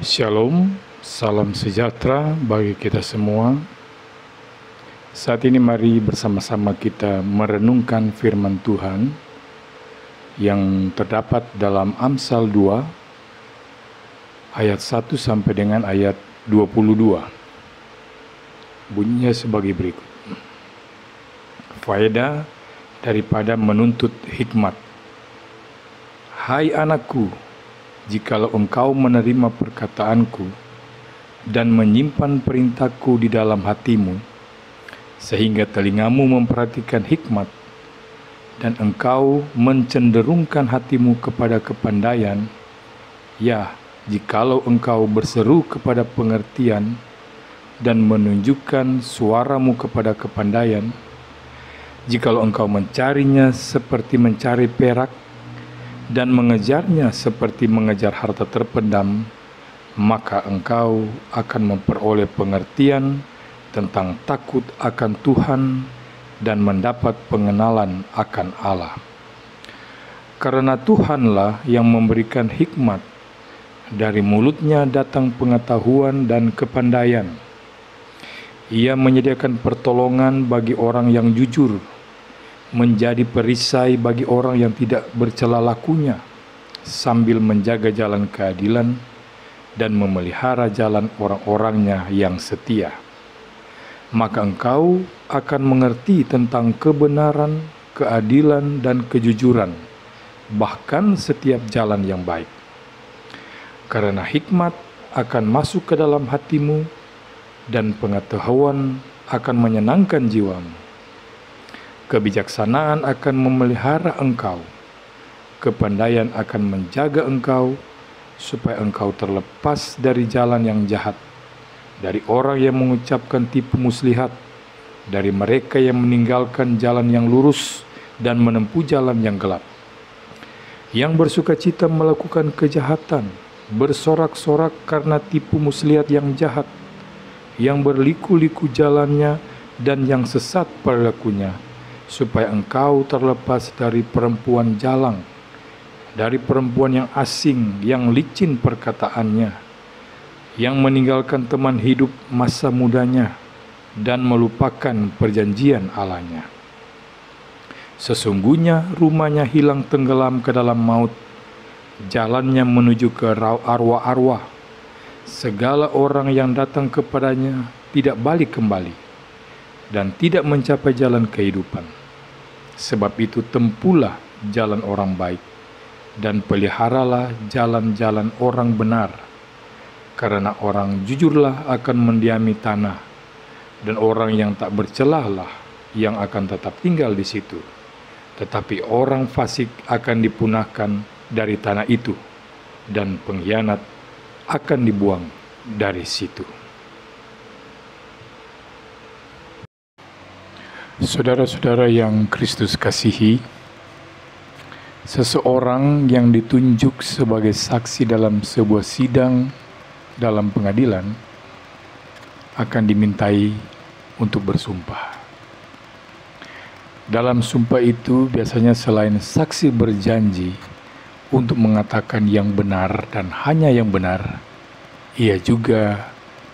Shalom, salam sejahtera bagi kita semua. Saat ini mari bersama-sama kita merenungkan firman Tuhan yang terdapat dalam Amsal 2 ayat 1 sampai dengan ayat 22. Bunyinya sebagai berikut. Faedah daripada menuntut hikmat. Hai anakku, jikalau engkau menerima perkataanku dan menyimpan perintahku di dalam hatimu, sehingga telingamu memperhatikan hikmat, dan engkau mencenderungkan hatimu kepada kepandaian, ya, jikalau engkau berseru kepada pengertian dan menunjukkan suaramu kepada kepandaian, jikalau engkau mencarinya seperti mencari perak, dan mengejarnya seperti mengejar harta terpendam, maka engkau akan memperoleh pengertian tentang takut akan Tuhan dan mendapat pengenalan akan Allah. Karena Tuhanlah yang memberikan hikmat, dari mulutnya datang pengetahuan dan kepandaian. Ia menyediakan pertolongan bagi orang yang jujur, menjadi perisai bagi orang yang tidak bercela lakunya, sambil menjaga jalan keadilan dan memelihara jalan orang-orangnya yang setia. Maka engkau akan mengerti tentang kebenaran, keadilan, dan kejujuran, bahkan setiap jalan yang baik. Karena hikmat akan masuk ke dalam hatimu, dan pengetahuan akan menyenangkan jiwamu. Kebijaksanaan akan memelihara engkau, kepandaian akan menjaga engkau, supaya engkau terlepas dari jalan yang jahat, dari orang yang mengucapkan tipu muslihat, dari mereka yang meninggalkan jalan yang lurus dan menempuh jalan yang gelap, yang bersukacita melakukan kejahatan, bersorak-sorak karena tipu muslihat yang jahat, yang berliku-liku jalannya dan yang sesat perilakunya, supaya engkau terlepas dari perempuan jalang, dari perempuan yang asing, yang licin perkataannya, yang meninggalkan teman hidup masa mudanya, dan melupakan perjanjian Allahnya. Sesungguhnya rumahnya hilang tenggelam ke dalam maut, jalannya menuju ke arwah-arwah. Segala orang yang datang kepadanya tidak balik kembali, dan tidak mencapai jalan kehidupan. Sebab itu tempuhlah jalan orang baik, dan peliharalah jalan-jalan orang benar. Karena orang jujurlah akan mendiami tanah, dan orang yang tak bercelahlah yang akan tetap tinggal di situ. Tetapi orang fasik akan dipunahkan dari tanah itu, dan pengkhianat akan dibuang dari situ. Saudara-saudara yang Kristus kasihi, seseorang yang ditunjuk sebagai saksi dalam sebuah sidang dalam pengadilan akan dimintai untuk bersumpah. Dalam sumpah itu biasanya selain saksi berjanji untuk mengatakan yang benar dan hanya yang benar, ia juga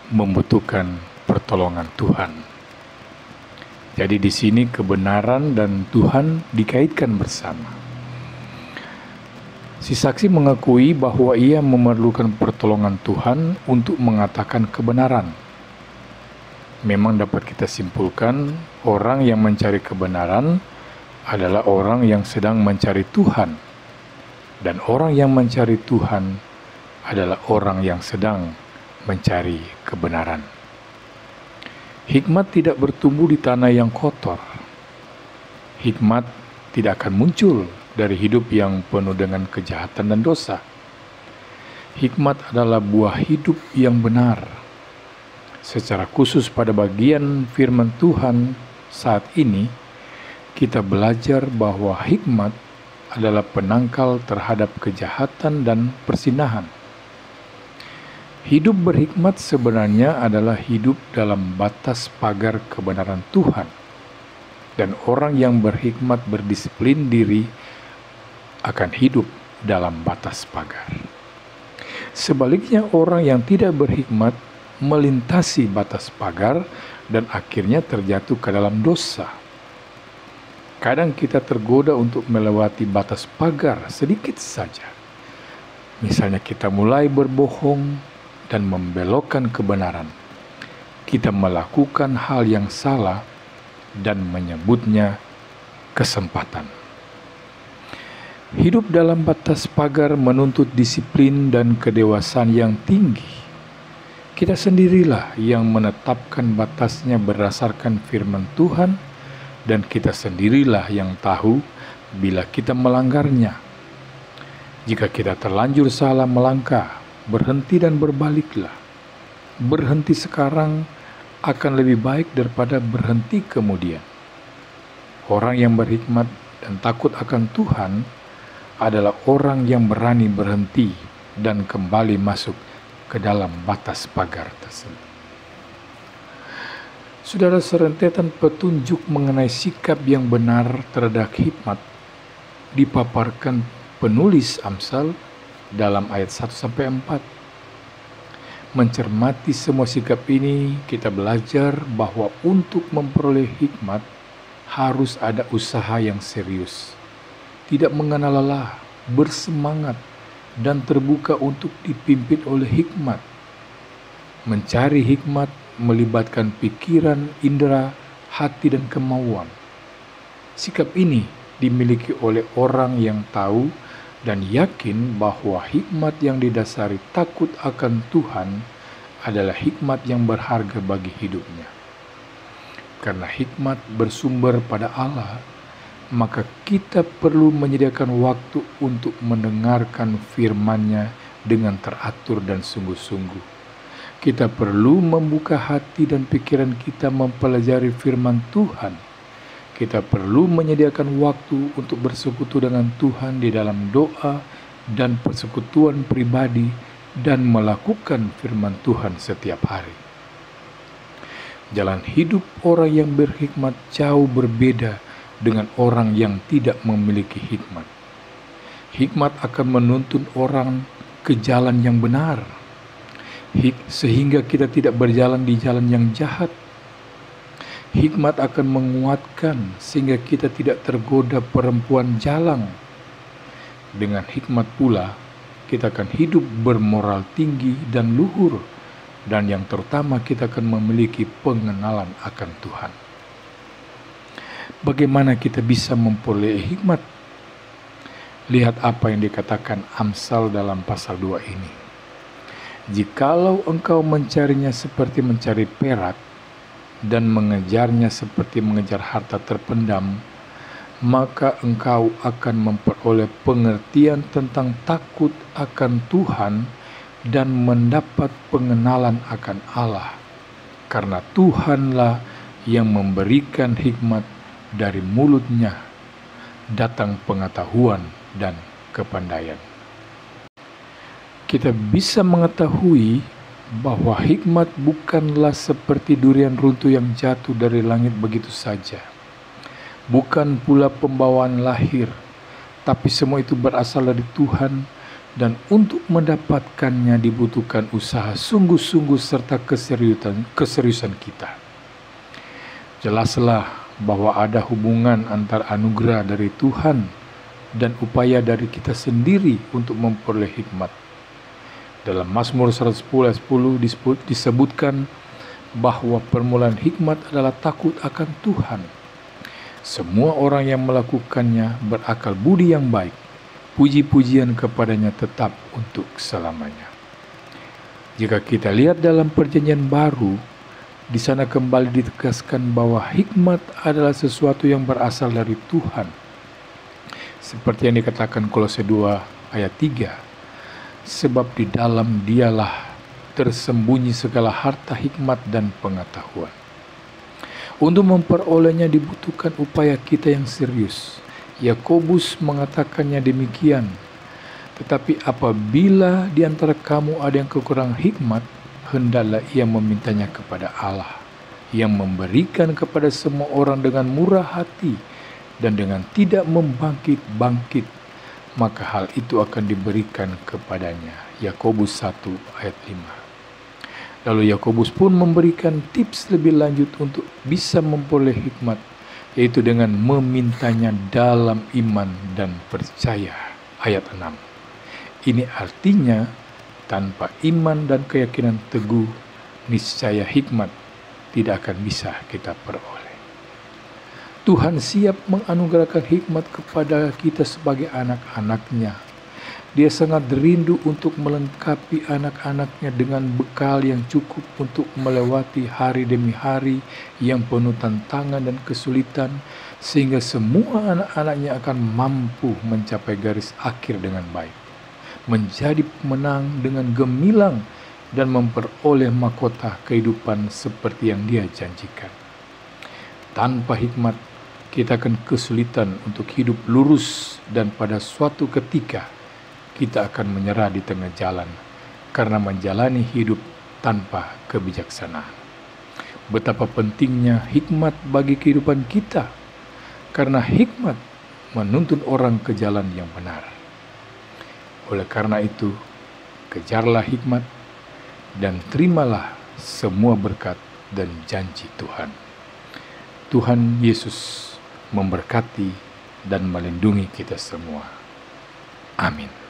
membutuhkan pertolongan Tuhan. Jadi di sini kebenaran dan Tuhan dikaitkan bersama. Si saksi mengakui bahwa ia memerlukan pertolongan Tuhan untuk mengatakan kebenaran. Memang dapat kita simpulkan, orang yang mencari kebenaran adalah orang yang sedang mencari Tuhan. Dan orang yang mencari Tuhan adalah orang yang sedang mencari kebenaran. Hikmat tidak bertumbuh di tanah yang kotor. Hikmat tidak akan muncul dari hidup yang penuh dengan kejahatan dan dosa. Hikmat adalah buah hidup yang benar. Secara khusus pada bagian firman Tuhan saat ini, kita belajar bahwa hikmat adalah penangkal terhadap kejahatan dan persinahan. Hidup berhikmat sebenarnya adalah hidup dalam batas pagar kebenaran Tuhan. Dan orang yang berhikmat berdisiplin diri akan hidup dalam batas pagar. Sebaliknya, orang yang tidak berhikmat melintasi batas pagar dan akhirnya terjatuh ke dalam dosa. Kadang kita tergoda untuk melewati batas pagar sedikit saja. Misalnya kita mulai berbohong dan membelokkan kebenaran. Kita melakukan hal yang salah dan menyebutnya kesempatan. Hidup dalam batas pagar menuntut disiplin dan kedewasaan yang tinggi. Kita sendirilah yang menetapkan batasnya berdasarkan firman Tuhan, dan kita sendirilah yang tahu bila kita melanggarnya. Jika kita terlanjur salah melangkah, berhenti dan berbaliklah. Berhenti sekarang akan lebih baik daripada berhenti kemudian. Orang yang berhikmat dan takut akan Tuhan adalah orang yang berani berhenti dan kembali masuk ke dalam batas pagar tersebut. Saudara, serentetan petunjuk mengenai sikap yang benar terhadap hikmat dipaparkan penulis Amsal dalam ayat 1-4. Mencermati semua sikap ini, kita belajar bahwa untuk memperoleh hikmat harus ada usaha yang serius, tidak mengenal lelah, bersemangat, dan terbuka untuk dipimpin oleh hikmat. Mencari hikmat melibatkan pikiran, indera, hati, dan kemauan. Sikap ini dimiliki oleh orang yang tahu dan yakin bahwa hikmat yang didasari takut akan Tuhan adalah hikmat yang berharga bagi hidupnya. Karena hikmat bersumber pada Allah, maka kita perlu menyediakan waktu untuk mendengarkan firman-Nya dengan teratur dan sungguh-sungguh. Kita perlu membuka hati dan pikiran kita mempelajari firman Tuhan. Kita perlu menyediakan waktu untuk bersekutu dengan Tuhan di dalam doa dan persekutuan pribadi dan melakukan firman Tuhan setiap hari. Jalan hidup orang yang berhikmat jauh berbeda dengan orang yang tidak memiliki hikmat. Hikmat akan menuntun orang ke jalan yang benar, sehingga kita tidak berjalan di jalan yang jahat. Hikmat akan menguatkan sehingga kita tidak tergoda perempuan jalang. Dengan hikmat pula, kita akan hidup bermoral tinggi dan luhur, dan yang terutama kita akan memiliki pengenalan akan Tuhan. Bagaimana kita bisa memperoleh hikmat? Lihat apa yang dikatakan Amsal dalam pasal 2 ini. Jikalau engkau mencarinya seperti mencari perak dan mengejarnya seperti mengejar harta terpendam, maka engkau akan memperoleh pengertian tentang takut akan Tuhan dan mendapat pengenalan akan Allah. Karena Tuhanlah yang memberikan hikmat, dari mulut-Nya datang pengetahuan dan kepandaian. Kita bisa mengetahui bahwa hikmat bukanlah seperti durian runtuh yang jatuh dari langit begitu saja. Bukan pula pembawaan lahir, tapi semua itu berasal dari Tuhan, dan untuk mendapatkannya dibutuhkan usaha sungguh-sungguh serta keseriusan kita. Jelaslah bahwa ada hubungan antara anugerah dari Tuhan dan upaya dari kita sendiri untuk memperoleh hikmat. Dalam Mazmur 110 disebutkan bahwa permulaan hikmat adalah takut akan Tuhan. Semua orang yang melakukannya berakal budi yang baik. Puji-pujian kepadanya tetap untuk selamanya. Jika kita lihat dalam Perjanjian Baru, di sana kembali ditegaskan bahwa hikmat adalah sesuatu yang berasal dari Tuhan. Seperti yang dikatakan Kolose 2 ayat 3. Sebab di dalam Dialah tersembunyi segala harta hikmat dan pengetahuan. Untuk memperolehnya dibutuhkan upaya kita yang serius. Yakobus mengatakannya demikian. Tetapi apabila di antara kamu ada yang kekurangan hikmat, hendaklah ia memintanya kepada Allah, yang memberikan kepada semua orang dengan murah hati dan dengan tidak membangkit-bangkit, maka hal itu akan diberikan kepadanya. Yakobus 1 ayat 5. Lalu Yakobus pun memberikan tips lebih lanjut untuk bisa memperoleh hikmat, yaitu dengan memintanya dalam iman dan percaya. Ayat 6. Ini artinya tanpa iman dan keyakinan teguh, niscaya hikmat tidak akan bisa kita peroleh. Tuhan siap menganugerahkan hikmat kepada kita sebagai anak-anak-Nya. Dia sangat rindu untuk melengkapi anak-anaknya dengan bekal yang cukup untuk melewati hari demi hari yang penuh tantangan dan kesulitan, sehingga semua anak-anaknya akan mampu mencapai garis akhir dengan baik, menjadi pemenang dengan gemilang, dan memperoleh mahkota kehidupan seperti yang Dia janjikan. Tanpa hikmat, kita akan kesulitan untuk hidup lurus, dan pada suatu ketika kita akan menyerah di tengah jalan karena menjalani hidup tanpa kebijaksanaan. Betapa pentingnya hikmat bagi kehidupan kita, karena hikmat menuntun orang ke jalan yang benar. Oleh karena itu, kejarlah hikmat dan terimalah semua berkat dan janji Tuhan. Tuhan Yesus memberkati dan melindungi kita semua. Amin.